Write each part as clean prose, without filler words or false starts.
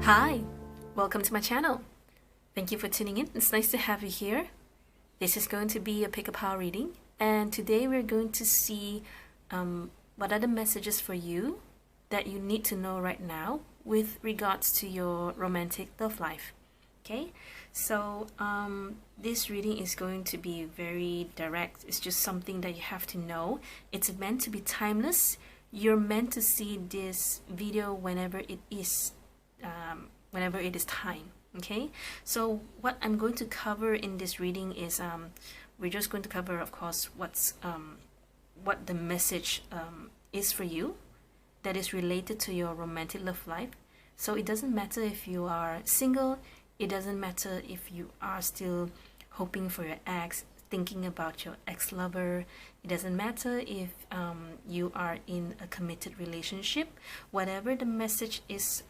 Hi, welcome to my channel. Thank you for tuning in. It's nice to have you here. This is going to be a pick a pile reading, and today we're going to see what are the messages for you that you need to know right now with regards to your romantic love life. Okay, so this reading is going to be very direct. It's just something that you have to know. It's meant to be timeless. You're meant to see this video whenever it is time. Okay, so what I'm going to cover in this reading is we're just going to cover, of course, what the message is for you that is related to your romantic love life. So it doesn't matter if you are single, it doesn't matter if you are still hoping for your ex, thinking about your ex-lover. It doesn't matter if you are in a committed relationship. Whatever the message is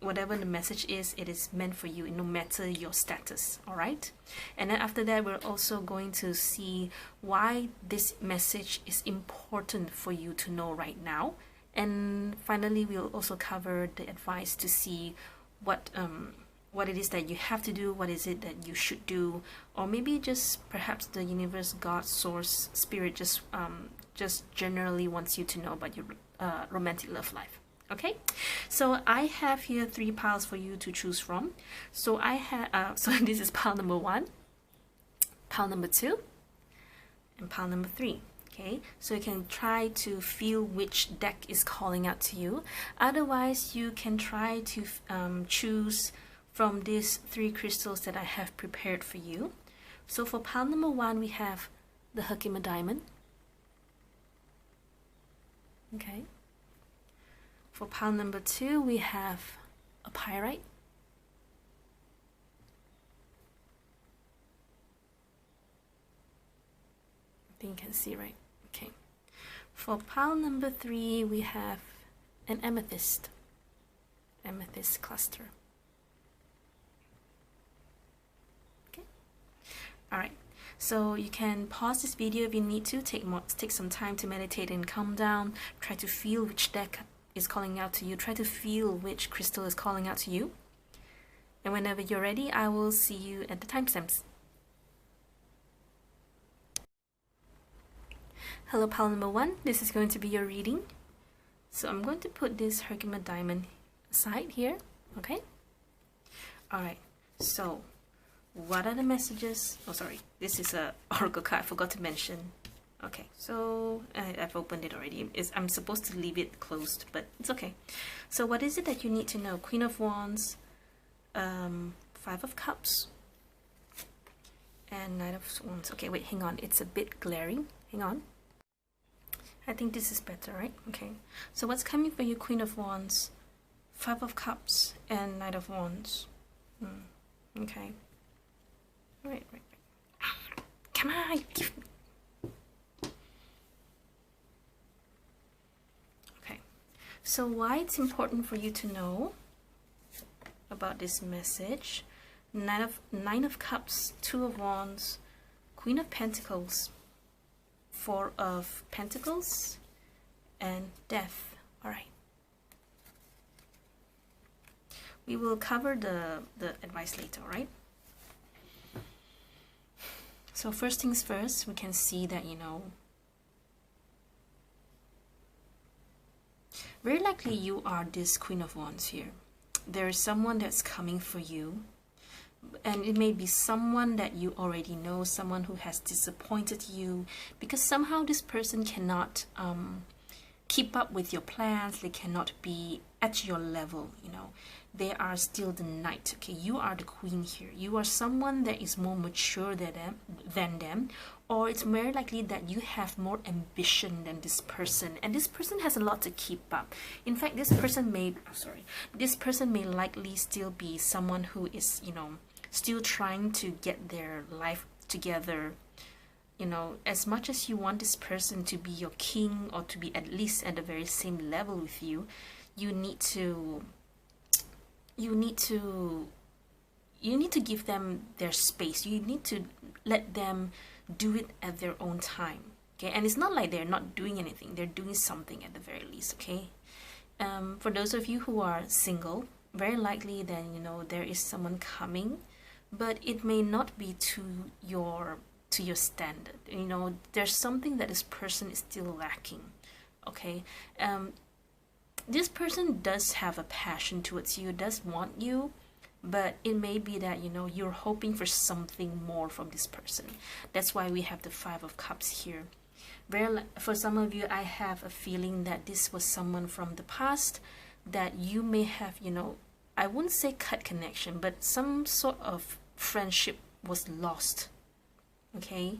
whatever the message is, it is meant for you, no matter your status. All right, and then after that, we're also going to see why this message is important for you to know right now. And finally, we'll also cover the advice to see what it is that you have to do, what is it that you should do, or maybe just perhaps the universe, God, source, spirit just generally wants you to know about your romantic love life. Okay, so I have here 3 piles for you to choose from. So I have so this is pile number 1, pile number 2, and pile number 3. Okay, so you can try to feel which deck is calling out to you. Otherwise, you can try to choose from these 3 crystals that I have prepared for you. So for pile number 1, we have the Herkimer diamond. Okay. For pile number 2, we have a pyrite. I think you can see, right? Okay. For pile number 3, we have an amethyst cluster. Okay. All right. So you can pause this video if you need to. Take some time to meditate and calm down. Try to feel which deck is calling out to you. Try to feel which crystal is calling out to you. And whenever you're ready, I will see you at the timestamps. Hello, pile number 1. This is going to be your reading. So I'm going to put this Herkimer diamond aside here. Okay. All right. So what are the messages? Oh, sorry. This is a oracle card. I forgot to mention. Okay, so I've opened it already. I'm supposed to leave it closed, but it's okay. So what is it that you need to know? Queen of Wands, 5 of Cups, and Knight of Wands. Okay, wait, hang on. It's a bit glaring. Hang on. I think this is better, right? Okay. So what's coming for you? Queen of Wands, 5 of Cups, and Knight of Wands. Okay. Right. Come on, give me. So why it's important for you to know about this message? 9 of Cups, 2 of Wands, Queen of Pentacles, 4 of Pentacles, and Death. All right. We will cover the advice later, all right? So first things first, we can see that, very likely you are this Queen of Wands here. There is someone that's coming for you, and it may be someone that you already know, someone who has disappointed you, because somehow this person cannot keep up with your plans. They cannot be at your level, They are still the knight, okay? You are the queen here. You are someone that is more mature than them, or it's very likely that you have more ambition than this person, and this person has a lot to keep up. In fact, this person may likely still be someone who is, still trying to get their life together. As much as you want this person to be your king, or to be at least at the very same level with you, you need to give them their space. You need to let them do it at their own time. Okay, and it's not like they're not doing anything. They're doing something at the very least. Okay, For those of you who are single, very likely then, you know, there is someone coming, but it may not be to your standard. You know, there's something that this person is still lacking. Okay, this person does have a passion towards you, does want you, but it may be that, you know, you're hoping for something more from this person. That's why we have the Five of Cups here. For some of you, I have a feeling that this was someone from the past that you may have, you know, I wouldn't say cut connection, but some sort of friendship was lost. Okay,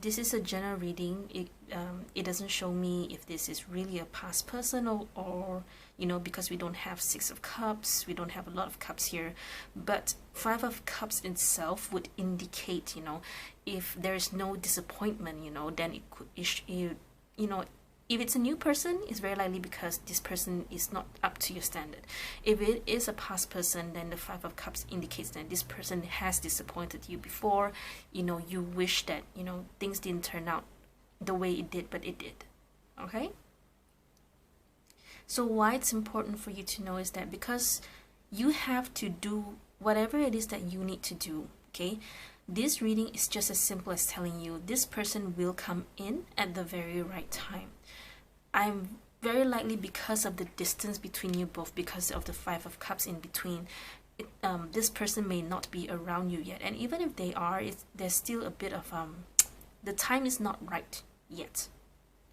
this is a general reading. It doesn't show me if this is really a past person, or you know, because we don't have Six of Cups, we don't have a lot of cups here, but Five of Cups itself would indicate, you know, if there is no disappointment, you know, then it could, you know, if it's a new person, it's very likely because this person is not up to your standard. If it is a past person, then the Five of Cups indicates that this person has disappointed you before. You know, you wish that, you know, things didn't turn out the way it did, but it did. Okay? So why it's important for you to know is that because you have to do whatever it is that you need to do. Okay? This reading is just as simple as telling you this person will come in at the very right time. I'm very likely, because of the distance between you both, because of the Five of Cups in between, this person may not be around you yet. And even if they are, there's still a bit of, the time is not right yet.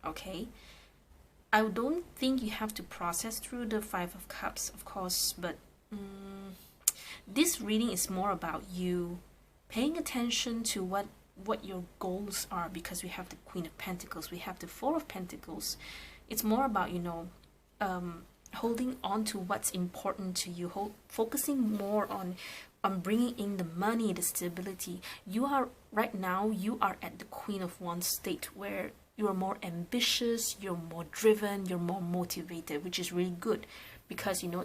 Okay? I don't think you have to process through the Five of Cups, of course, but this reading is more about you paying attention to what your goals are, because we have the Queen of Pentacles, we have the Four of Pentacles. It's more about, you know, holding on to what's important to you, focusing more on bringing in the money, the stability. You are right now, you are at the Queen of Wands state where you're more ambitious, you're more driven, you're more motivated, which is really good, because, you know,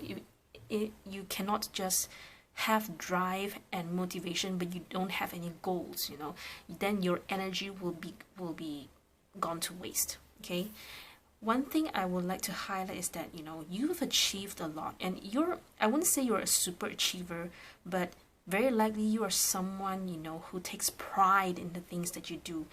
you cannot just have drive and motivation but you don't have any goals, you know, then your energy will be gone to waste. Okay, one thing I would like to highlight is that, you know, you've achieved a lot, and I wouldn't say you're a super achiever, but very likely you are someone, you know, who takes pride in the things that you do.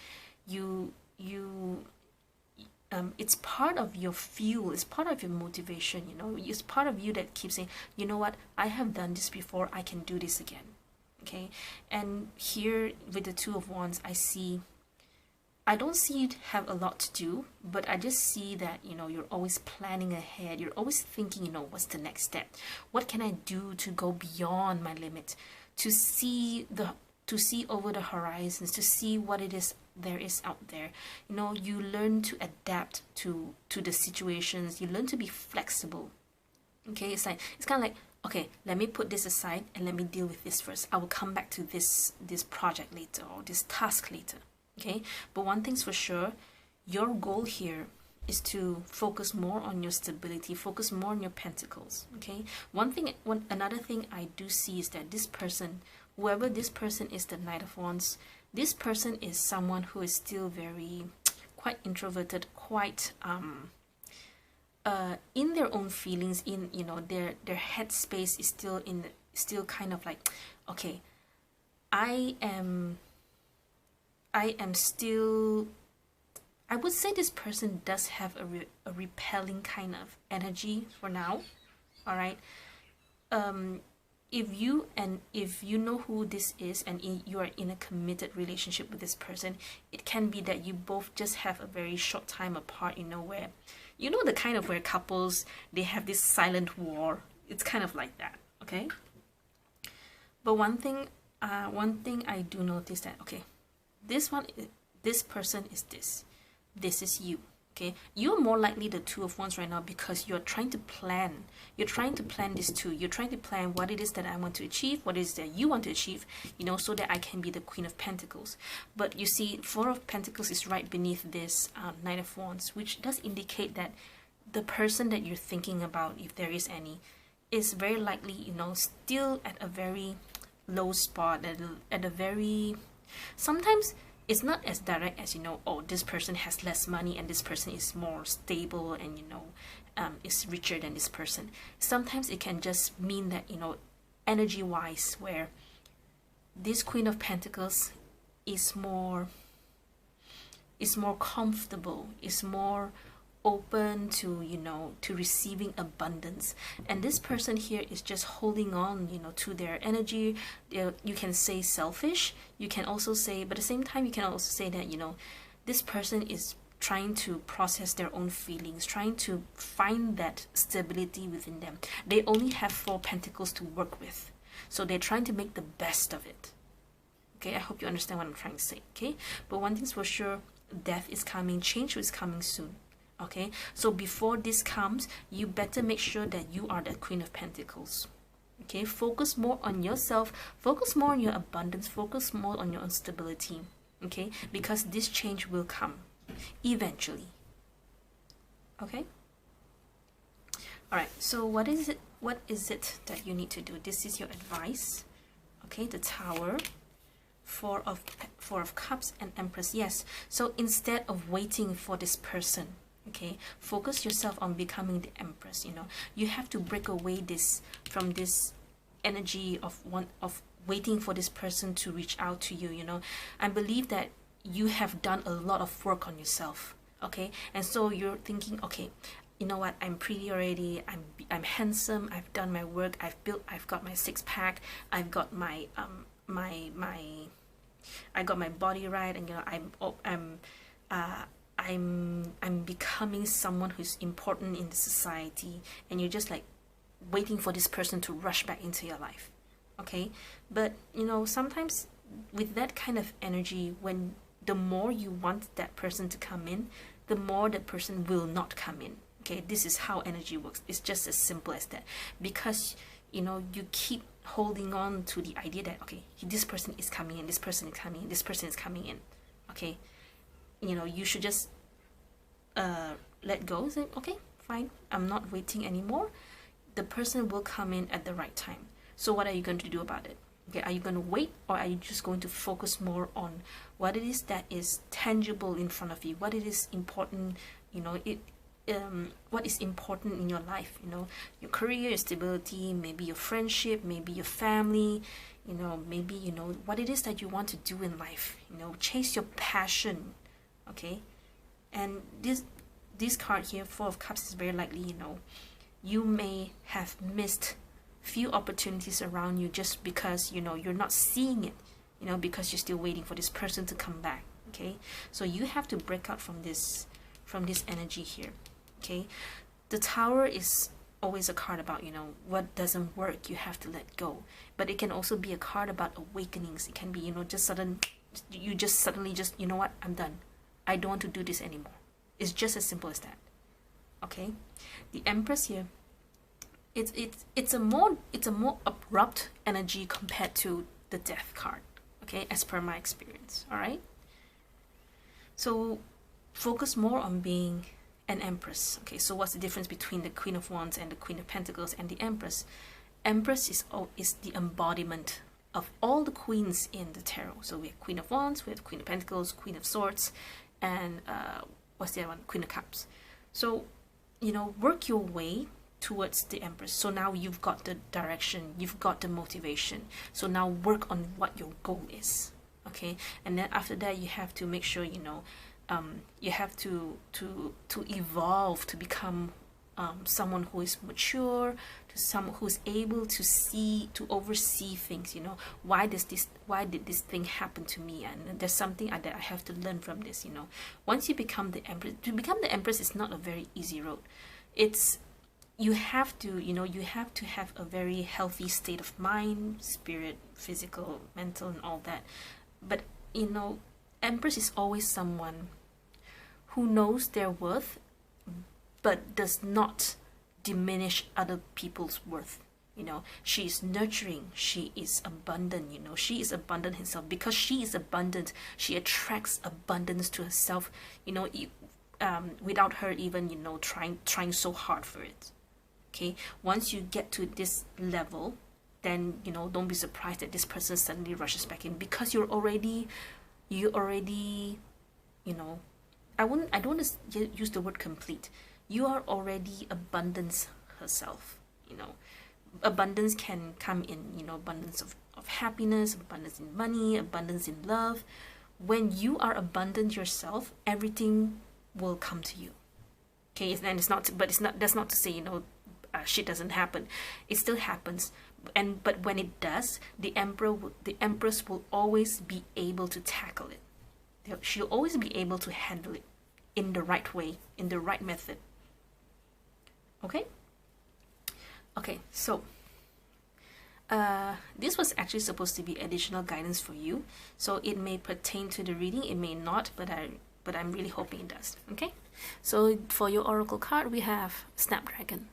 It's part of your fuel, it's part of your motivation, you know, it's part of you that keeps saying, you know what, I have done this before, I can do this again. Okay, and here with the Two of Wands, I don't see you have a lot to do, but I just see that, you know, you're always planning ahead, you're always thinking, you know, what's the next step, what can I do to go beyond my limit, to see over the horizons, to see what it is there is out there. You know, you learn to adapt to the situations, you learn to be flexible. Okay, it's kind of like, okay, let me put this aside and let me deal with this first. I will come back to this project later, or this task later. Okay, but one thing's for sure, your goal here is to focus more on your stability, focus more on your pentacles. Okay, another thing I do see is that this person, whoever this person is, the Knight of Wands, this person is someone who is still quite introverted, quite in their own feelings, in, you know, their headspace is still kind of like, okay, I am still, I would say this person does have a repelling kind of energy for now. All right, if you know who this is, and you are in a committed relationship with this person, it can be that you both just have a very short time apart, you know, where, you know, the kind of where couples, they have this silent war. It's kind of like that. Okay, but one thing I do notice that, okay, this person is this is you. Okay, you're more likely the Two of Wands right now, because you're trying to plan. You're trying to plan this too. You're trying to plan what it is that I want to achieve, what it is that you want to achieve, you know, so that I can be the Queen of Pentacles. But you see, Four of Pentacles is right beneath this Knight of Wands, which does indicate that the person that you're thinking about, if there is any, is very likely, you know, still at a very low spot, at a very, sometimes it's not as direct as, you know, oh, this person has less money and this person is more stable and, you know, is richer than this person. Sometimes it can just mean that, you know, energy wise, where this Queen of Pentacles is more comfortable, is more open to, you know, to receiving abundance, and this person here is just holding on, you know, to their energy. You can say selfish, you can also say, but at the same time you can also say that, you know, this person is trying to process their own feelings, trying to find that stability within them. They only have 4 pentacles to work with, so they're trying to make the best of it. Okay, I hope you understand what I'm trying to say. Okay, but one thing's for sure, death is coming, change is coming soon. Okay, so before this comes, you better make sure that you are the Queen of Pentacles. Okay, focus more on yourself, focus more on your abundance, focus more on your own stability. Okay, because this change will come eventually. Okay, all right, so what is it that you need to do? This is your advice. Okay, the Tower, Four of Cups, and Empress. Yes, so instead of waiting for this person, okay, focus yourself on becoming the Empress. You know, you have to break away from this energy of waiting for this person to reach out to you. You know, I believe that you have done a lot of work on yourself. Okay, and so you're thinking, okay, you know what, I'm pretty already, I'm handsome, I've done my work, I've got my 6-pack, I've got my I got my body right, and, you know, I'm becoming someone who's important in the society, and you're just like waiting for this person to rush back into your life. Okay, but you know, sometimes with that kind of energy, when the more you want that person to come in, the more that person will not come in. Okay, this is how energy works. It's just as simple as that, because you know, you keep holding on to the idea that, okay, this person is coming in, this person is coming in, this person is coming in. Okay, you know, you should just let go, say, okay, fine, I'm not waiting anymore, the person will come in at the right time. So what are you going to do about it? Okay, are you going to wait, or are you just going to focus more on what it is that is tangible in front of you, what it is important, you know, what is important in your life, you know, your career, your stability, maybe your friendship, maybe your family, you know, maybe, you know, what it is that you want to do in life, you know, chase your passion. Okay, and this card here, Four of Cups, is very likely, you know, you may have missed few opportunities around you just because, you know, you're not seeing it, you know, because you're still waiting for this person to come back. Okay, so you have to break out from this energy here. Okay, the Tower is always a card about, you know, what doesn't work, you have to let go. But it can also be a card about awakenings. It can be, you know, just suddenly, you know what, I'm done, I don't want to do this anymore. It's just as simple as that. Okay, the Empress here, it's a more abrupt energy compared to the Death card. Okay, as per my experience. All right, so focus more on being an Empress. Okay, so what's the difference between the Queen of Wands and the Queen of Pentacles and the Empress? Empress is the embodiment of all the queens in the tarot. So we have Queen of Wands, we have Queen of Pentacles, Queen of Swords, and what's the other one? Queen of Cups. So, you know, work your way towards the Empress. So now you've got the direction, you've got the motivation. So now work on what your goal is. Okay, and then after that, you have to make sure, you know, you have to evolve to become someone who is mature, to someone who's able to oversee things. You know, why did this thing happen to me? And there's something that I have to learn from this. You know, once you become the Empress, to become the Empress is not a very easy road. You have to have a very healthy state of mind, spirit, physical, mental, and all that. But you know, Empress is always someone who knows their worth, but does not diminish other people's worth. You know, she is nurturing, she is abundant, you know, she is abundant herself. Because she is abundant, she attracts abundance to herself, you know, without her even, you know, trying so hard for it. Okay, once you get to this level, then, you know, don't be surprised that this person suddenly rushes back in, because you're already you already, you know, I don't want to use the word complete. You are already abundance herself, you know. Abundance can come in, you know, abundance of happiness, abundance in money, abundance in love. When you are abundant yourself, everything will come to you. Okay, and it's not, but it's not, that's not to say, you know, shit doesn't happen. It still happens. And but when it does, the empress will always be able to tackle it. She'll always be able to handle it in the right way, in the right method. Okay? Okay, so this was actually supposed to be additional guidance for you. So it may pertain to the reading, it may not, but I'm really hoping it does. Okay? So for your oracle card, we have Snapdragon.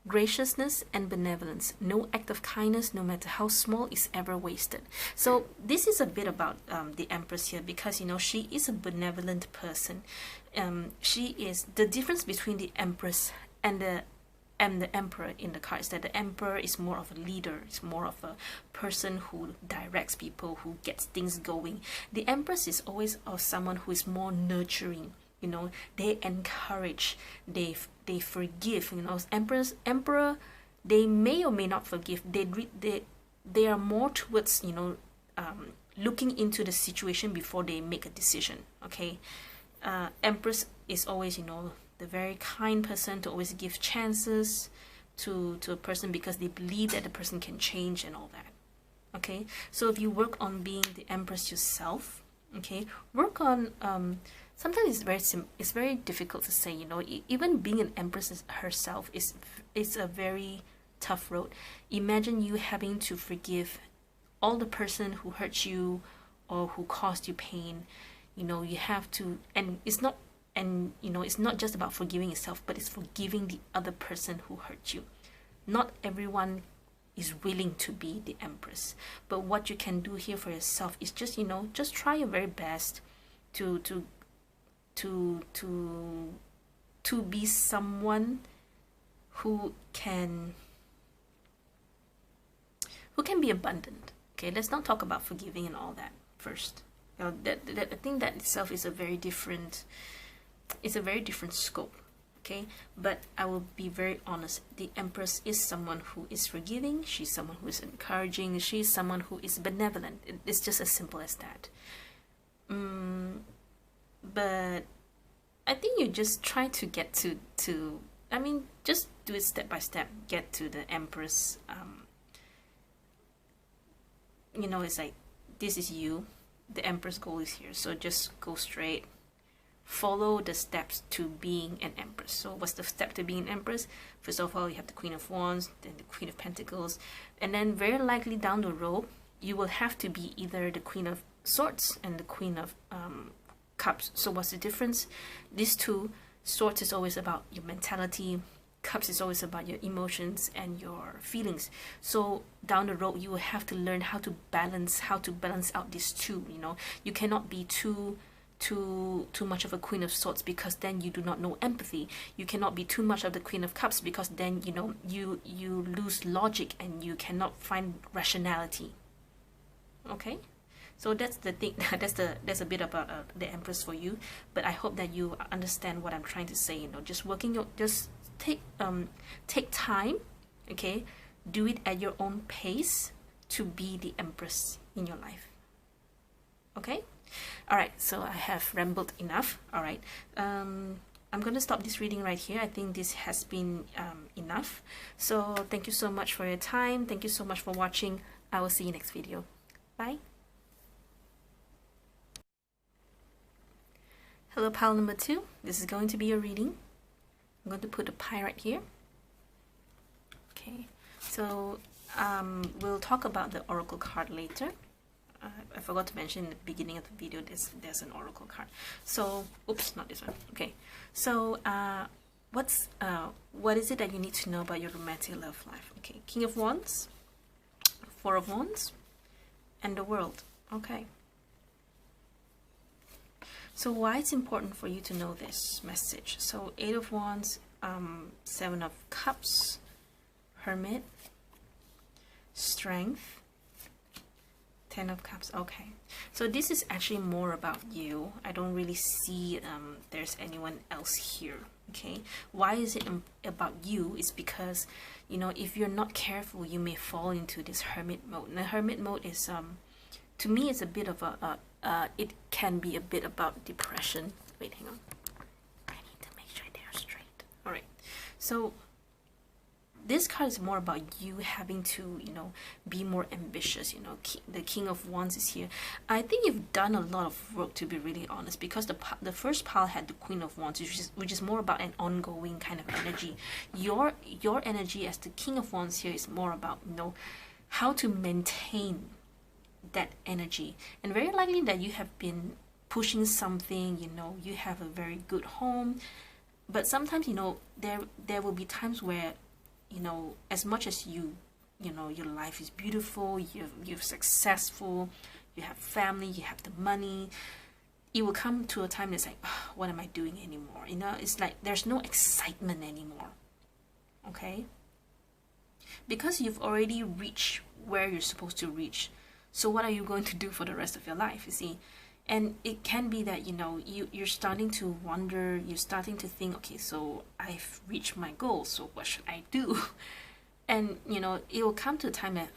Graciousness and benevolence. No act of kindness, no matter how small, is ever wasted. So this is a bit about the Empress here, because, you know, she is a benevolent person. She is the difference between the Empress and the Emperor in the card is that the Emperor is more of a leader. It's more of a person who directs people, who gets things going. The Empress is always of someone who is more nurturing. You know, they encourage, they forgive. You know, Emperor, they may or may not forgive. They are more towards, you know, looking into the situation before they make a decision. Okay, Empress is always, you know, the very kind person to always give chances to a person because they believe that the person can change and all that. Okay, so if you work on being the Empress yourself, okay, work on sometimes it's very difficult to say, you know, even being an Empress herself is a very tough road. Imagine you having to forgive all the person who hurt you or who caused you pain. You know, you have to, and you know, it's not just about forgiving yourself, but it's forgiving the other person who hurt you. Not everyone is willing to be the Empress, but what you can do here for yourself is just, you know, just try your very best to be someone who can be abundant. Okay, let's not talk about forgiving and all that first. You know, that I think that itself is a very different scope. Okay, but I will be very honest, the Empress is someone who is forgiving, she's someone who is encouraging, she's someone who is benevolent. It's just as simple as that. But I think you just try to get to I mean, just do it step by step, get to the Empress. You know, it's like, this is you, the Empress goal is here, so just go straight, follow the steps to being an Empress. So what's the step to being an Empress? First of all, you have the Queen of Wands, then the Queen of Pentacles, and then very likely down the road you will have to be either the Queen of Swords and the Queen of Cups. So what's the difference? These two, Swords is always about your mentality, Cups is always about your emotions and your feelings. So down the road you will have to learn how to balance out these two. You know, you cannot be too much of a Queen of Swords, because then you do not know empathy. You cannot be too much of the Queen of Cups, because then, you know, you lose logic and you cannot find rationality. Okay, so that's the thing. that's a bit about the Empress for you. But I hope that you understand what I'm trying to say. You know, just take time. Okay, do it at your own pace to be the Empress in your life. Okay. All right, so I have rambled enough. All right, I'm going to stop this reading right here. I think this has been enough. So thank you so much for your time. Thank you so much for watching. I will see you next video. Bye. Hello, pile number 2. This is going to be your reading. I'm going to put a pie right here. Okay, so we'll talk about the oracle card later. I forgot to mention in the beginning of the video, there's an oracle card. So, oops, not this one. Okay, so what is it that you need to know about your romantic love life? Okay, King of Wands, Four of Wands, and the World. Okay. So why it's important for you to know this message? So Eight of Wands, Seven of Cups, Hermit, Strength, Ten of Cups. Okay, so this is actually more about you. I don't really see there's anyone else here. Okay, why is it about you? It's because, you know, if you're not careful, you may fall into this hermit mode. And the hermit mode is to me, it's a bit of a it can be a bit about depression. Wait, hang on, I need to make sure they're straight. All right, so this card is more about you having to, you know, be more ambitious. You know, the King of Wands is here. I think you've done a lot of work, to be really honest, because the first pile had the Queen of Wands, which is more about an ongoing kind of energy. Your energy as the King of Wands here is more about, you know, how to maintain that energy, and very likely that you have been pushing something. You know, you have a very good home, but sometimes, you know, there will be times where, you know, as much as you know, your life is beautiful, you're successful, you have family, you have the money, it will come to a time that's like, oh, what am I doing anymore? You know, it's like there's no excitement anymore. Okay, because you've already reached where you're supposed to reach. So what are you going to do for the rest of your life, you see? And it can be that, you know, you're starting to wonder, you're starting to think, okay, so I've reached my goal, so what should I do? And, you know, it will come to a time that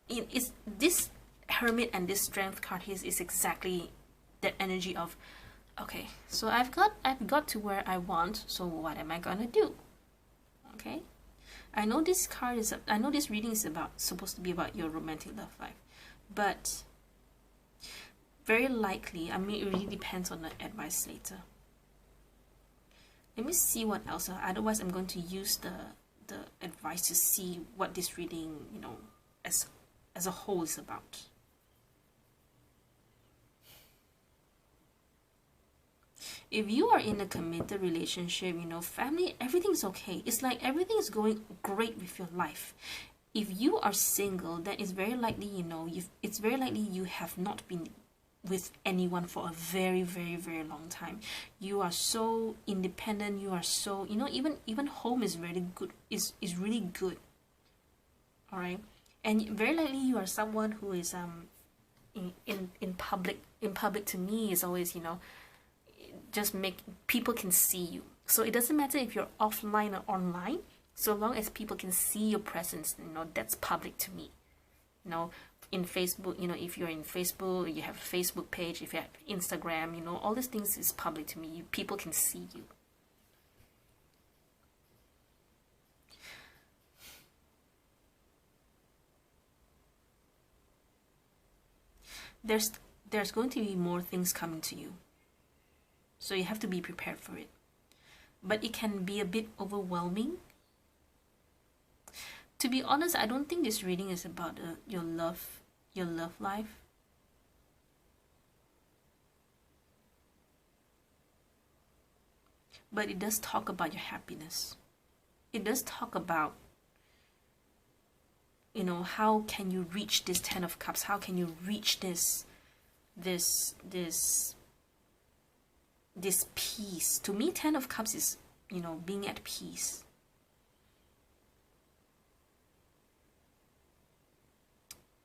it's this Hermit and this Strength card here is exactly that energy of, okay, so I've got to where I want, so what am I gonna do? Okay, I know this card is, I know this reading is supposed to be about your romantic love life, but very likely, I mean, it really depends on the advice later. Let me see what else. Otherwise, I'm going to use the advice to see what this reading, you know, as a whole is about. If you are in a committed relationship, you know, family, everything's okay. It's like everything is going great with your life. If you are single, then it's very likely, you know, it's very likely you have not been with anyone for a very, very, very long time. You are so independent, you are so, you know, even home is really good, is really good. All right, and very likely you are someone who is in public to me is always, you know, just make people can see you. So it doesn't matter if you're offline or online, so long as people can see your presence, you know, that's public to me. You know, in Facebook, you know, if you're in Facebook, you have a Facebook page, if you have Instagram, you know, all these things is public to me. People can see you. There's going to be more things coming to you, so you have to be prepared for it. But it can be a bit overwhelming. To be honest, I don't think this reading is about your love life. But it does talk about your happiness. It does talk about, you know, how can you reach this Ten of Cups? How can you reach this peace? To me, Ten of Cups is, you know, being at peace.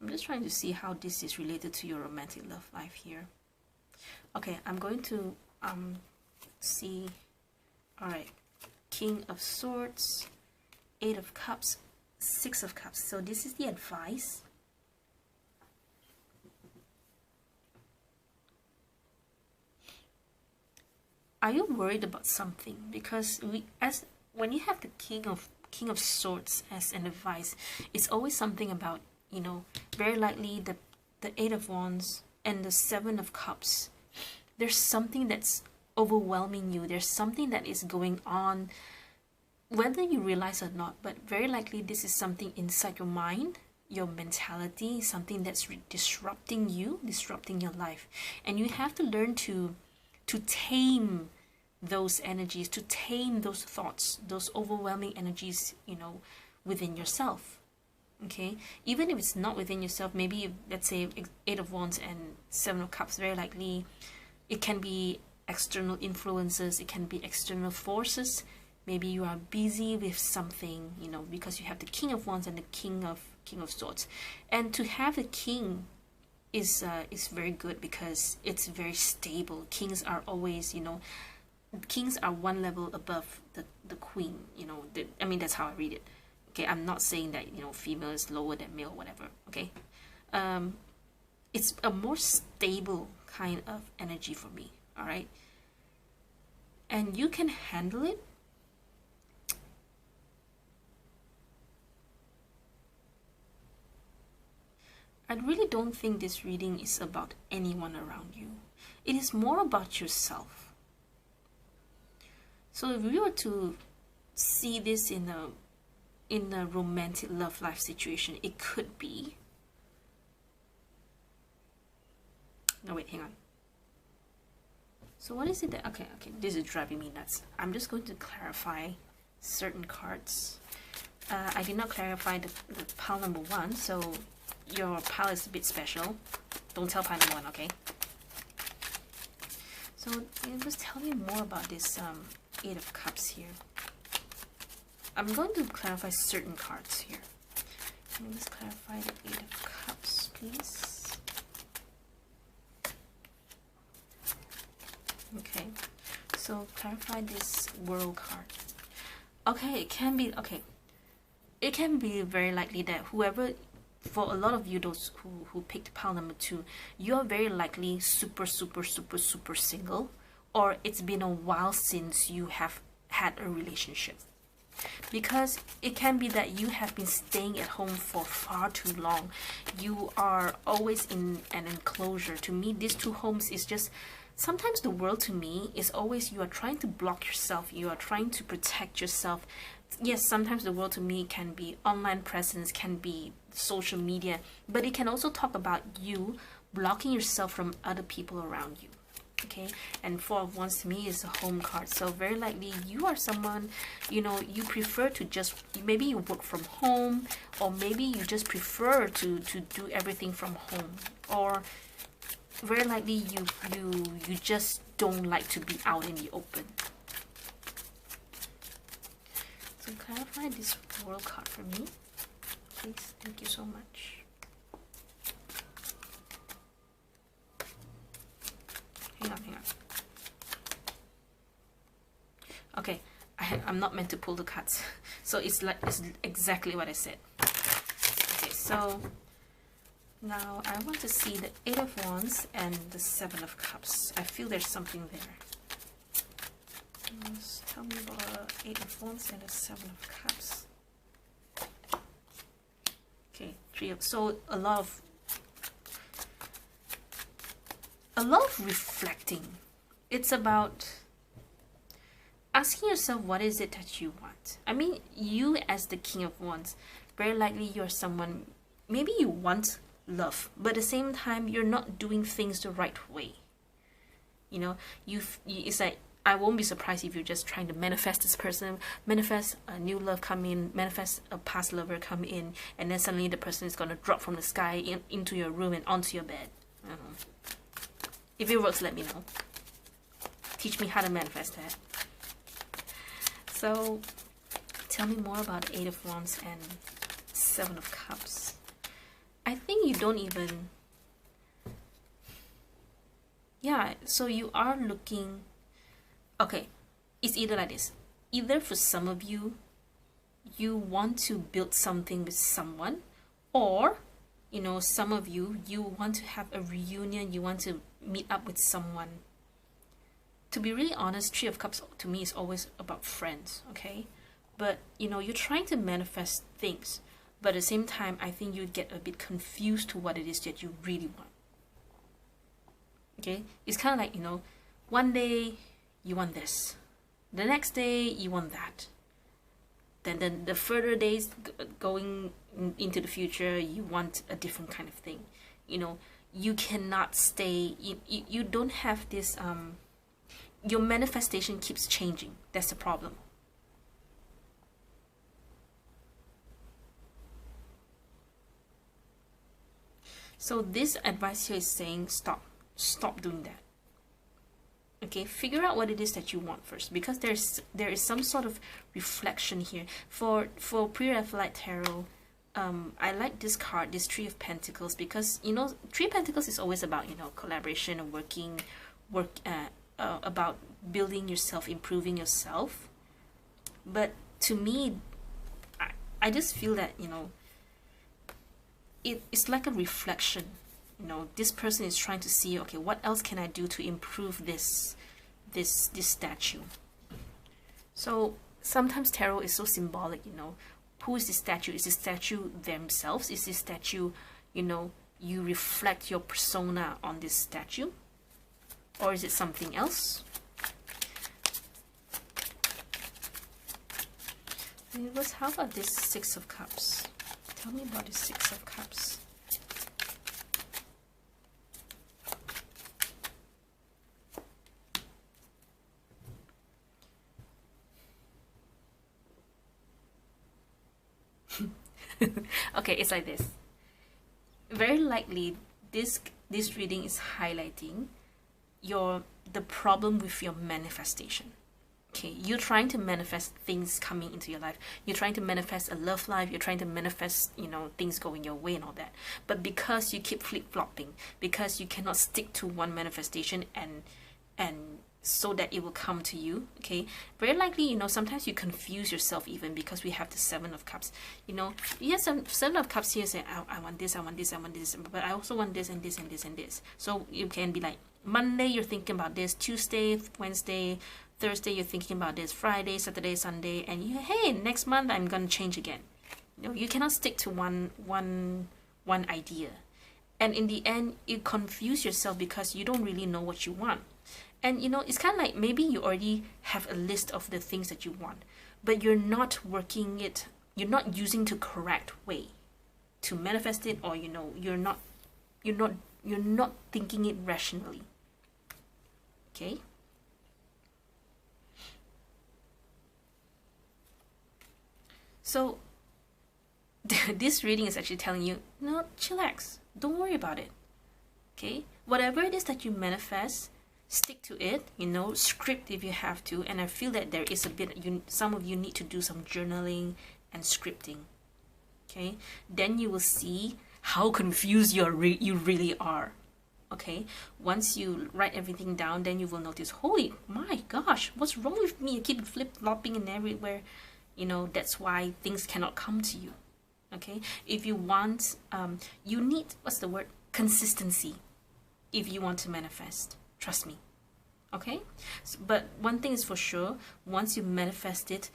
I'm just trying to see how this is related to your romantic love life here. Okay, I'm going to see. All right, King of Swords, Eight of Cups, Six of Cups. So this is the advice. Are you worried about something? Because when you have the King of Swords as an advice, it's always something about, you know, very likely the Eight of Wands and the Seven of Cups. There's something that's overwhelming you. There's something that is going on, whether you realize or not, but very likely this is something inside your mind, your mentality, something that's disrupting you, disrupting your life. And you have to learn to tame those energies, to tame those thoughts, those overwhelming energies, you know, within yourself. Okay, even if it's not within yourself, maybe let's say Eight of Wands and Seven of Cups, very likely it can be external influences, it can be external forces. Maybe you are busy with something, you know, because you have the King of Wands and the King of Swords. And to have the King is very good because it's very stable. Kings are always, you know, kings are one level above the queen, you know. I mean, that's how I read it. Okay, I'm not saying that, you know, female is lower than male, whatever. Okay, it's a more stable kind of energy for me. All right, and you can handle it. I really don't think this reading is about anyone around you. It is more about yourself. So if you were to see this in a romantic love life situation, it could be. No, wait, hang on. So what is it that, okay, this is driving me nuts. I'm just going to clarify certain cards. I did not clarify the pile number 1, so your pile is a bit special. Don't tell pile number 1, okay? So just tell me more about this 8 of Cups here. I'm going to clarify certain cards here. Can you just clarify the 8 of Cups, please? Okay, so clarify this World card. Okay, it can be, okay. It can be very likely that whoever, for a lot of you, those who picked pile number 2, you're very likely super single, or it's been a while since you have had a relationship. Because it can be that you have been staying at home for far too long. You are always in an enclosure. To me, these 2 homes is just, sometimes the world to me is always you are trying to block yourself. You are trying to protect yourself. Yes, sometimes the world to me can be online presence, can be social media, but it can also talk about you blocking yourself from other people around you. Okay, and 4 of Wands to me is a home card, so very likely you are someone, you know, you prefer to just, maybe you work from home, or maybe you just prefer to do everything from home, or very likely you just don't like to be out in the open. So clarify this World card for me, please. Thank you so much. Hang on. Okay, I'm not meant to pull the cards, so it's exactly what I said. Okay, so now I want to see the 8 of Wands and the 7 of Cups. I feel there's something there. Just tell me about 8 of Wands and the 7 of Cups. Okay, 3 of, so a lot of reflecting. It's about asking yourself, what is it that you want? I mean, you as the King of Wands, very likely you're someone, maybe you want love, but at the same time you're not doing things the right way. You know, it's like, I won't be surprised if you're just trying to manifest this person, manifest a new love come in, manifest a past lover come in, and then suddenly the person is going to drop from the sky into your room and onto your bed. I don't know. If it works, let me know. Teach me how to manifest that. So, tell me more about 8 of Wands and 7 of Cups. I think you don't even... Yeah, so you are looking... Okay, it's either like this. Either for some of you, you want to build something with someone, or, you know, some of you, you want to have a reunion, you want to meet up with someone. To be really honest, 3 of Cups to me is always about friends, okay? But, you know, you're trying to manifest things, but at the same time, I think you get a bit confused to what it is that you really want. Okay? It's kind of like, you know, one day you want this. The next day you want that. Then the further days going into the future, you want a different kind of thing. You know, you cannot stay, you don't have this, your manifestation keeps changing. That's the problem. So this advice here is saying stop doing that. Okay, figure out what it is that you want first, because there is some sort of reflection here. For pre-Raphaelite tarot, I like this card, this Three of Pentacles, because you know Three of Pentacles is always about, you know, collaboration and about building yourself, improving yourself. But to me, I just feel that, you know, it's like a reflection. You know, this person is trying to see, okay, what else can I do to improve this statue? So sometimes tarot is so symbolic, you know. Who is the statue? Is the statue themselves? Is this statue, you know, you reflect your persona on this statue? Or is it something else? Anyways, how about this Six of Cups? Tell me about this Six of Cups. Okay, it's like this. Very likely this reading is highlighting the problem with your manifestation. Okay, you're trying to manifest things coming into your life. You're trying to manifest a love life. You're trying to manifest, you know, things going your way and all that. But because you keep flip-flopping, because you cannot stick to one manifestation and so that it will come to you, okay, very likely, you know, sometimes you confuse yourself even, because we have the Seven of Cups. You know, you have some Seven of Cups here saying, I want this, I want this, I want this, but I also want this and this and this and this. So you can be like, Monday you're thinking about this, Tuesday, Wednesday, Thursday you're thinking about this, Friday, Saturday, Sunday, and you, hey, next month I'm gonna change again. You know, you cannot stick to one idea, and in the end you confuse yourself because you don't really know what you want. And you know, it's kind of like maybe you already have a list of the things that you want, but you're not working it, you're not using the correct way to manifest it, or you know, you're not thinking it rationally. Okay? So this reading is actually telling you, no, chillax, don't worry about it. Okay? Whatever it is that you manifest, stick to it, you know, script if you have to. And I feel that there is a bit, some of you need to do some journaling and scripting. Okay? Then you will see how confused you really are. Okay? Once you write everything down, then you will notice, holy my gosh, what's wrong with me? I keep flip-flopping and everywhere. You know, that's why things cannot come to you. Okay? If you want, you need, what's the word? Consistency. If you want to manifest. Trust me. Okay? So, but one thing is for sure, once you manifest it,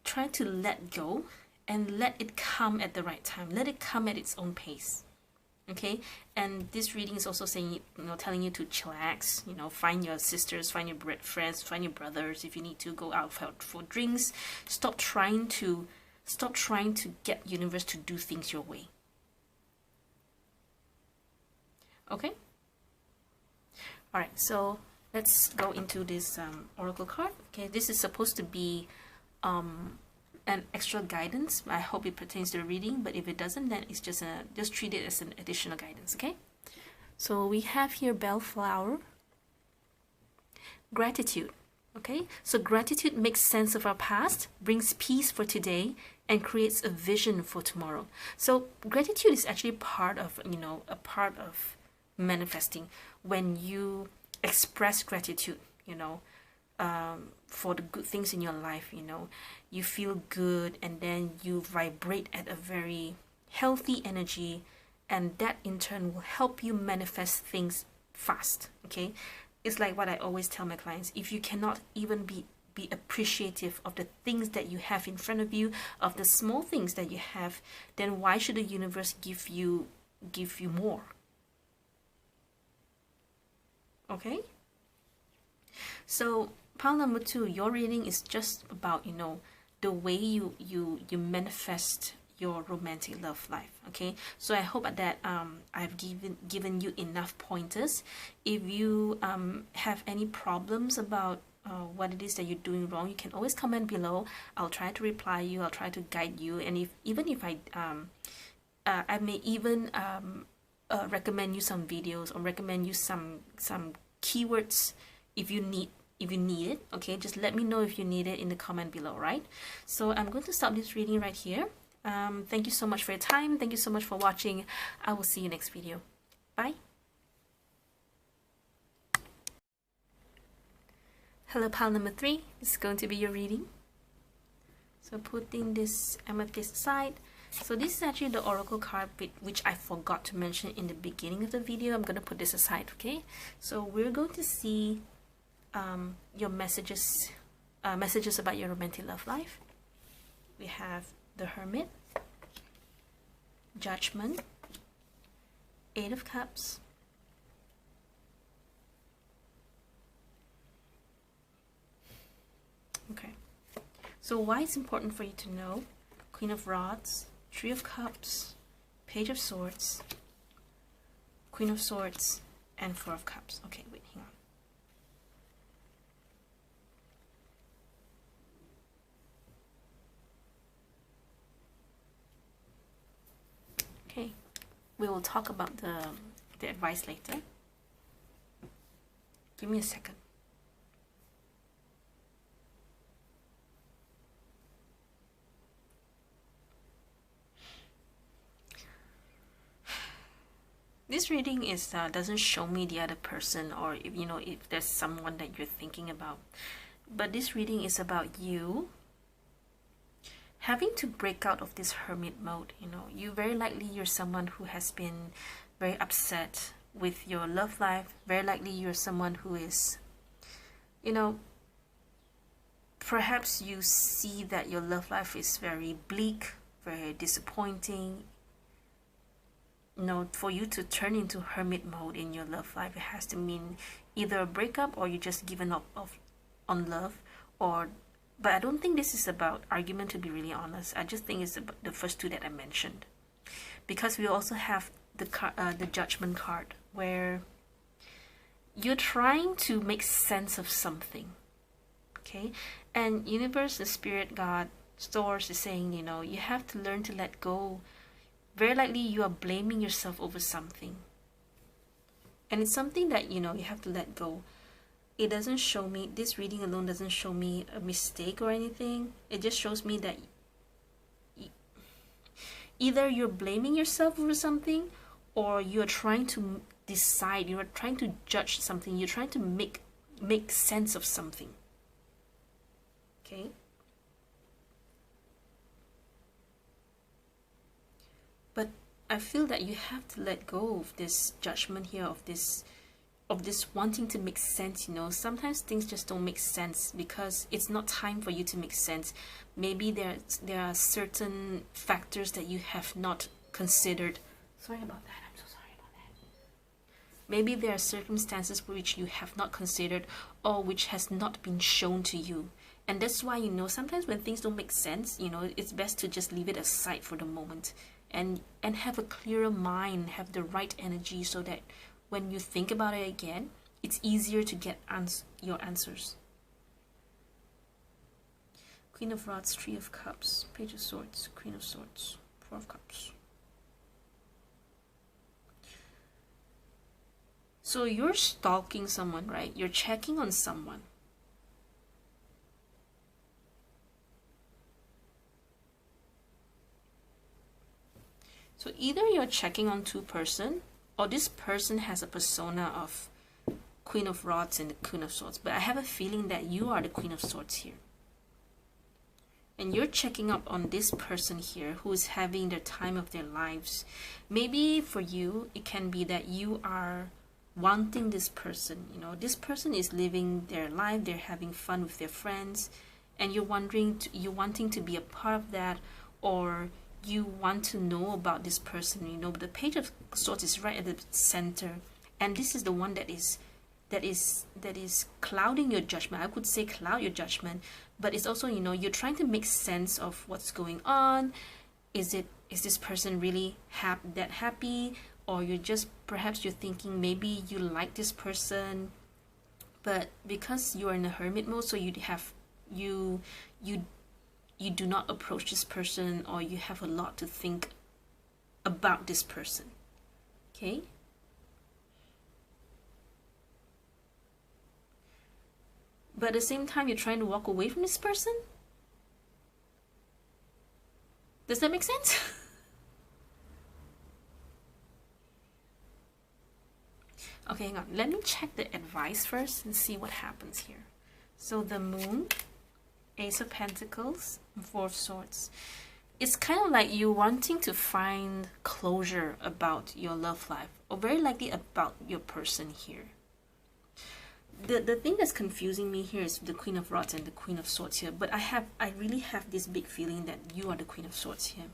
try to let go and let it come at the right time. Let it come at its own pace. Okay? And this reading is also saying, you know, telling you to chillax, you know, find your sisters, find your friends, find your brothers. If you need to go out for drinks, stop trying to get universe to do things your way. Okay? All right, so let's go into this oracle card. Okay, this is supposed to be an extra guidance. I hope it pertains to the reading, but if it doesn't, then it's just treat it as an additional guidance. Okay, so we have here bellflower, gratitude. Okay, so gratitude makes sense of our past, brings peace for today, and creates a vision for tomorrow. So gratitude is actually part of, you know, a part of manifesting. When you express gratitude, you know, for the good things in your life, you know, you feel good, and then you vibrate at a very healthy energy, and that in turn will help you manifest things fast. Okay, it's like what I always tell my clients: if you cannot even be appreciative of the things that you have in front of you, of the small things that you have, then why should the universe give you more? Okay, so pile number 2, your reading is just about, you know, the way you manifest your romantic love life. Okay, so I hope that I've given you enough pointers. If you have any problems about what it is that you're doing wrong, you can always comment below. I'll try to reply you. I'll try to guide you, and if I may even recommend you some videos, or recommend you some keywords if you need it. Okay, just let me know if you need it in the comment below, right? So I'm going to stop this reading right here, Thank you so much for your time. Thank you so much for watching. I will see you next video. Bye. Hello, pile number 3. This is going to be your reading. So putting this amethyst aside. So this is actually the oracle card, which I forgot to mention in the beginning of the video. I'm going to put this aside, okay? So we're going to see your messages about your romantic love life. We have the Hermit, Judgment, 8 of Cups, okay. So why it's important for you to know? Queen of Rods, 3 of Cups, Page of Swords, Queen of Swords, and 4 of Cups. Okay, wait, hang on. Okay, we will talk about the advice later. Give me a second. This reading is doesn't show me the other person, or if there's someone that you're thinking about, but this reading is about you having to break out of this hermit mode. You very likely you're someone who has been very upset with your love life. Very likely you're someone who is, perhaps you see that your love life is very bleak, very disappointing. For you to turn into hermit mode in your love life, it has to mean either a breakup or you just given up on love, but I don't think this is about argument, to be really honest. I just think it's about the first 2 that I mentioned, because we also have the Judgment card, where you're trying to make sense of something, okay? And universe, the spirit, God, source is saying, you have to learn to let go. Very likely you are blaming yourself over something, and it's something that you have to let go. It doesn't show me, this reading alone doesn't show me a mistake or anything. It just shows me that either you're blaming yourself over something, or you're trying to decide, you're trying to judge something, you're trying to make sense of something, okay? But I feel that you have to let go of this judgment here, of this wanting to make sense. Sometimes things just don't make sense because it's not time for you to make sense. Maybe there are certain factors that you have not considered. Sorry about that. I'm so sorry about that. Maybe there are circumstances which you have not considered, or which has not been shown to you. And that's why, sometimes when things don't make sense, it's best to just leave it aside for the moment. And have a clearer mind, have the right energy, so that when you think about it again, it's easier to get your answers. Queen of Rods, 3 of Cups, Page of Swords, Queen of Swords, 4 of Cups. So you're stalking someone, right? You're checking on someone. So either you're checking on 2 person, or this person has a persona of Queen of Rods and the Queen of Swords. But I have a feeling that you are the Queen of Swords here. And you're checking up on this person here who is having the time of their lives. Maybe for you, it can be that you are wanting this person. This person is living their life, they're having fun with their friends, and you're wanting to be a part of that, or you want to know about this person. The Page of Swords is right at the center, and this is the one that is clouding your judgment. I could say cloud your judgment, but it's also, you're trying to make sense of what's going on. Is this person really that happy, or perhaps you're thinking maybe you like this person, but because you are in a hermit mode, so you do not approach this person, or you have a lot to think about this person, okay? But at the same time, you're trying to walk away from this person. Does that make sense? Okay, hang on. Let me check the advice first and see what happens here. So the Moon, Ace of Pentacles, and Four of Swords. It's kind of like you wanting to find closure about your love life, or very likely about your person here. The thing that's confusing me here is the Queen of Rods and the Queen of Swords here, but I really have this big feeling that you are the Queen of Swords here.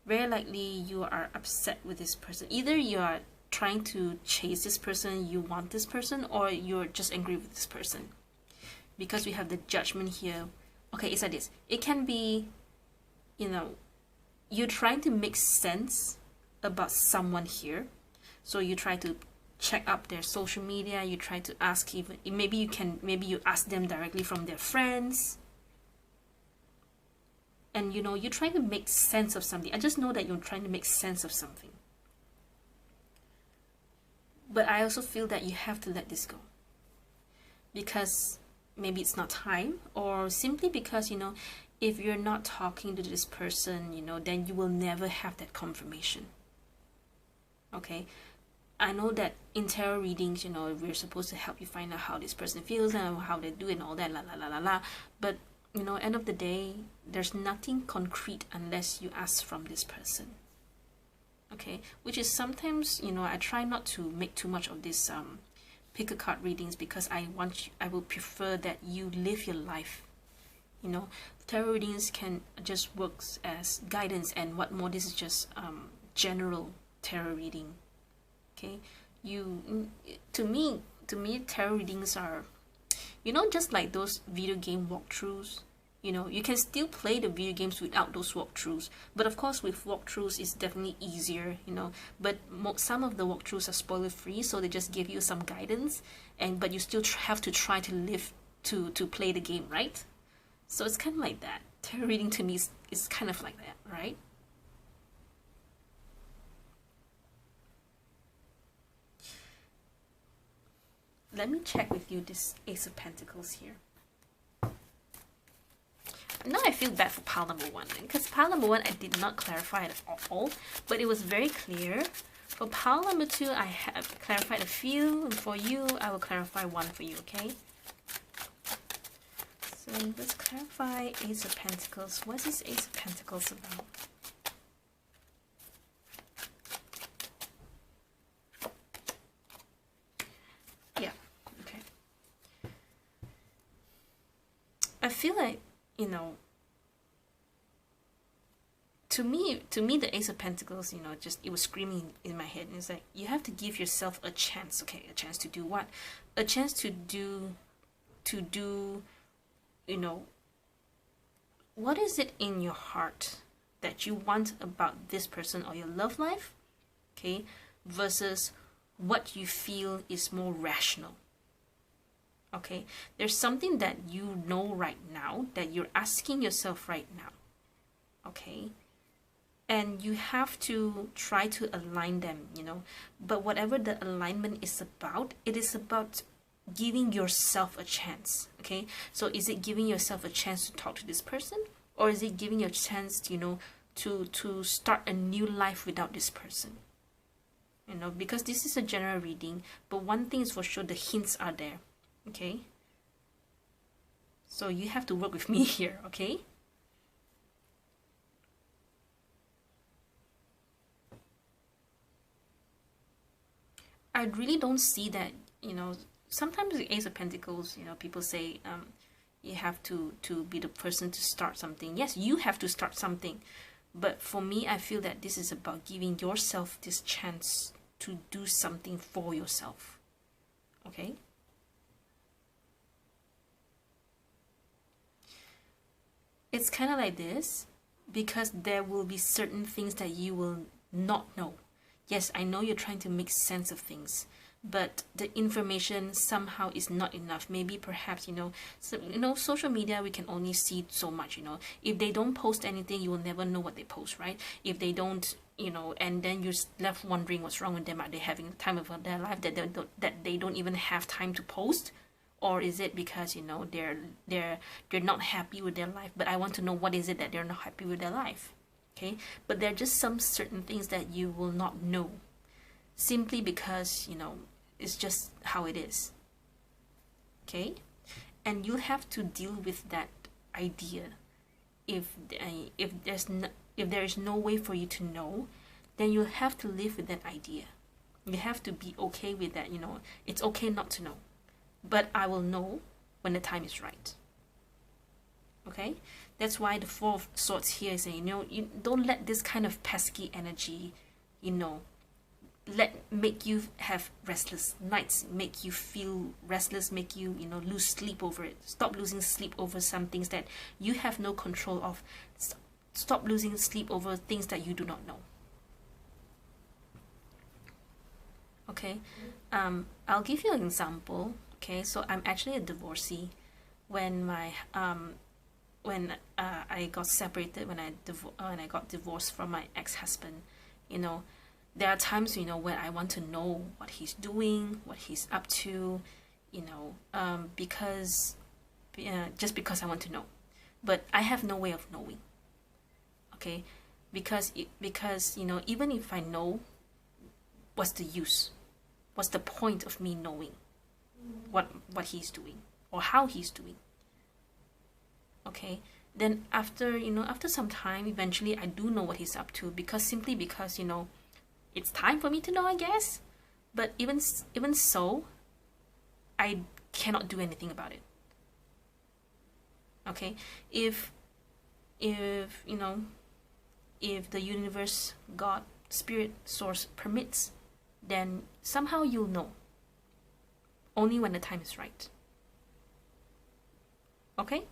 Very likely you are upset with this person. Either you are trying to chase this person, you want this person, or you're just angry with this person. Because we have the Judgment here. Okay, it's like this. It can be, you know, you're trying to make sense about someone here. So you try to check up their social media, you try to ask, even maybe you ask them directly from their friends. And you know, you're trying to make sense of something. I just know that you're trying to make sense of something. But I also feel that you have to let this go. Because maybe it's not time, or simply because, you know, if you're not talking to this person, you know, then you will never have that confirmation. Okay? I know that in tarot readings, you know, we're supposed to help you find out how this person feels and how they do and all that, la la la la la. But, you know, end of the day, there's nothing concrete unless you ask from this person. Okay? Which is sometimes, you know, I try not to make too much of this pick a card readings, because I will prefer that you live your life. You know, tarot readings can just works as guidance, and what more, this is just general tarot reading. Okay, to me tarot readings are, you know, just like those video game walkthroughs. You know, you can still play the video games without those walkthroughs, but of course with walkthroughs it's definitely easier, you know, but some of the walkthroughs are spoiler free, so they just give you some guidance, but you still have to try to live to play the game, right? So it's kind of like that. Tarot reading to me is kind of like that, right? Let me check with you this Ace of Pentacles here. Now I feel bad for pile number one, because pile number one I did not clarify at all, but it was very clear. For pile number two, I have clarified a few, and for you, I will clarify one for you, okay? So let's clarify Ace of Pentacles. What is this Ace of Pentacles about? Yeah, okay. I feel like, you know, to me the Ace of Pentacles, you know, just, it was screaming in my head, and it's like, you have to give yourself a chance. Okay, a chance to do what? A chance to do, you know, what is it in your heart that you want about this person or your love life, okay, versus what you feel is more rational. Okay, there's something that you know right now that you're asking yourself right now, okay, and you have to try to align them, you know, but whatever the alignment is about, it is about giving yourself a chance. Okay, so is it giving yourself a chance to talk to this person, or is it giving you a chance to, you know, to start a new life without this person? You know, because this is a general reading, but one thing is for sure, the hints are there. Okay, so you have to work with me here, okay? I really don't see that, you know, sometimes the Ace of Pentacles, you know, people say you have to be the person to start something. Yes, you have to start something, but for me, I feel that this is about giving yourself this chance to do something for yourself, okay? It's kind of like this, because there will be certain things that you will not know. Yes, I know you're trying to make sense of things, but the information somehow is not enough. Maybe perhaps, you know, social media, we can only see so much, you know. If they don't post anything, you will never know what they post, right? If they don't, you know, and then you're left wondering what's wrong with them. Are they having a time of their life that they don't even have time to post? Or is it because, you know, they're not happy with their life? But I want to know, what is it that they're not happy with their life? Okay, but there are just some certain things that you will not know, simply because, you know, it's just how it is. Okay, and you have to deal with that idea. If there is no way for you to know, then you have to live with that idea. You have to be okay with that. You know, it's okay not to know, but I will know when the time is right. Okay, that's why the Four of Swords here is saying, you know, you don't let this kind of pesky energy, you know, make you have restless nights, make you feel restless, make you, you know, lose sleep over it. Stop losing sleep over some things that you have no control of. Stop losing sleep over things that you do not know. Okay, I'll give you an example. Okay, so I'm actually a divorcee. When my I got separated, when I got divorced from my ex-husband, you know, there are times, you know, when I want to know what he's doing, what he's up to, you know, because just because I want to know, but I have no way of knowing. Okay, because you know, even if I know, what's the use? What's the point of me knowing what he's doing or how he's doing? Okay, then after, you know, after some time, eventually I do know what he's up to, because simply because, you know, it's time for me to know, I guess. But even so, I cannot do anything about it. Okay, if you know, if the universe, God, spirit, source permits, then somehow you'll know. Only when the time is right. Okay?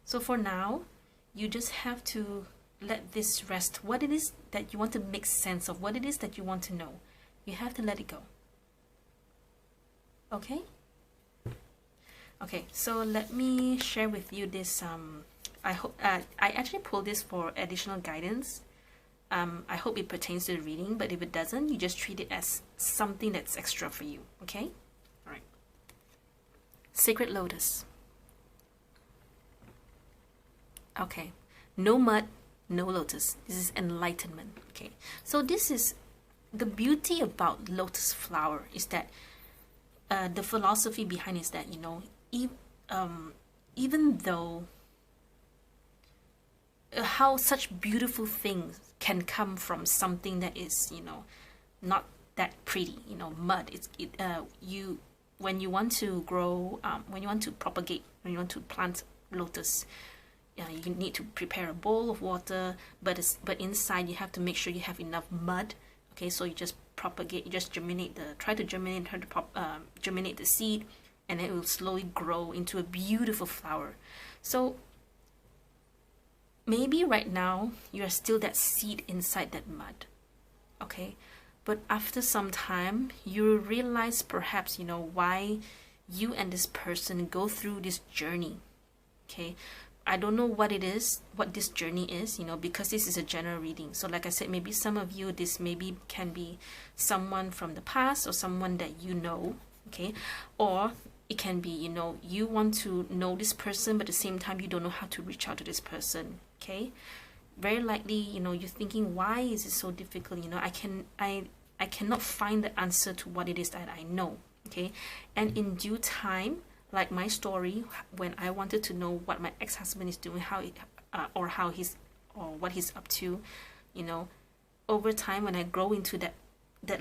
So for now, you just have to let this rest. What it is that you want to make sense of, what it is that you want to know, you have to let it go. Okay? Okay, so let me share with you this. I hope I actually pulled this for additional guidance. I hope it pertains to the reading, but if it doesn't, you just treat it as something that's extra for you. Okay? All right. Sacred Lotus. Okay, no mud, no lotus. This is enlightenment. Okay, so this is the beauty about lotus flower, is that the philosophy behind it is that, you know, even though how such beautiful things can come from something that is, you know, not that pretty, you know, mud. When you want to grow, when you want to propagate, when you want to plant lotus, you need to prepare a bowl of water, but inside you have to make sure you have enough mud. Okay, so you just propagate, you just germinate germinate the seed, and it will slowly grow into a beautiful flower. So maybe right now you are still that seed inside that mud. Okay, but after some time you realize, perhaps, you know, why you and this person go through this journey. Okay, I don't know what it is, what this journey is, you know, because this is a general reading. So like I said, maybe some of you, this maybe can be someone from the past or someone that you know, okay? Or it can be, you know, you want to know this person, but at the same time, you don't know how to reach out to this person, okay? Very likely, you know, you're thinking, why is it so difficult? You know, I cannot find the answer to what it is that I know, okay? And in due time, like my story, when I wanted to know what my ex-husband is doing, what he's up to, you know, over time, when I grow into that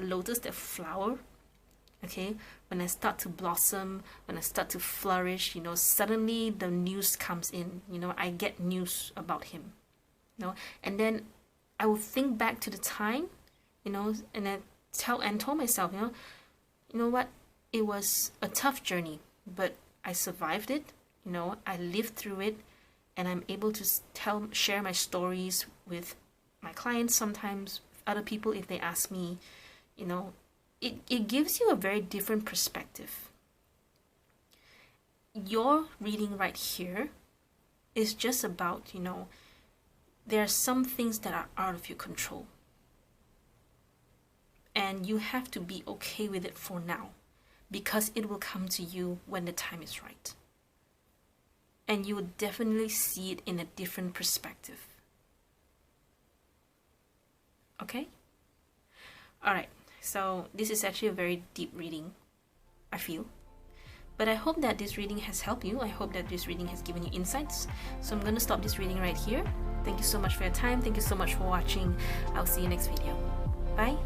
lotus, that flower, okay, when I start to blossom, when I start to flourish, you know, suddenly the news comes in, you know, I get news about him, you know, and then I will think back to the time, you know, and I told myself, you know what, it was a tough journey, but I survived it, you know, I lived through it, and I'm able to share my stories with my clients sometimes, with other people if they ask me, you know, it gives you a very different perspective. Your reading right here is just about, you know, there are some things that are out of your control, and you have to be okay with it for now, because it will come to you when the time is right. And you will definitely see it in a different perspective. Okay? Alright, so this is actually a very deep reading, I feel. But I hope that this reading has helped you. I hope that this reading has given you insights. So I'm going to stop this reading right here. Thank you so much for your time. Thank you so much for watching. I'll see you next video. Bye.